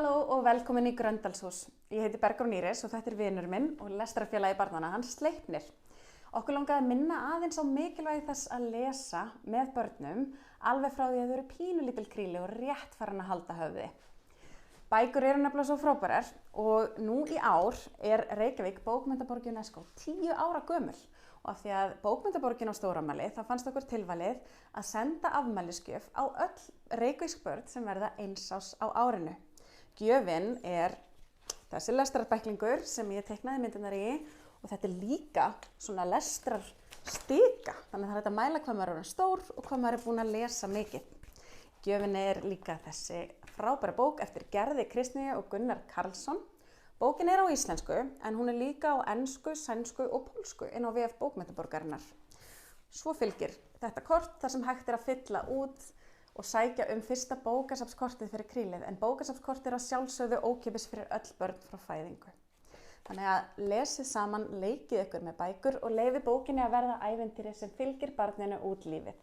Halló og velkomin í Gröndalshús. Ég heiti Bergrún Íris og þetta vinur minn og lestrarfélagi barnanna, hann Sleipnir. Okkur langaði að minna aðeins á mikilvægi þess að lesa með börnum alveg frá því að þau eru pínulítil kríli og rétt farin að halda höfði. Bækur eru nefnilega svo frábærar og nú í ár er Reykjavík bókmenntaborg UNESCO 10 ára gömul. Og af því að bókmenntaborgin á stórafmæli, þá fannst okkur tilvalið að senda afmælisgjöf á öll reykvísk börn sem verða 1 árs á árinu. Gjöfin er þessi lestrarbæklingur sem ég teiknaði myndirnar í og þetta er líka svona lestrarstika. Þannig að það er hægt að mæla hvað maður er stór og hvað maður er búinn að lesa mikið. Gjöfin er líka þessi frábæra bók eftir Gerði Kristnýju og Gunnar Karlsson. Bókin er á íslensku en hún er líka á ensku, sænsku og pólsku inn á VF bókmenntaborgarinnar. Svo fylgir þetta kort þar sem hægt er að fylla út og sækja fyrsta bókasafnskortið fyrir krílið, en bókasafnskortið er að sjálfsögðu ókeypis fyrir öll börn frá fæðingu. Þannig að lesið saman, leikið ykkur með bækur og leyfið bókinni að verða ævintýri sem fylgir barninu út lífið.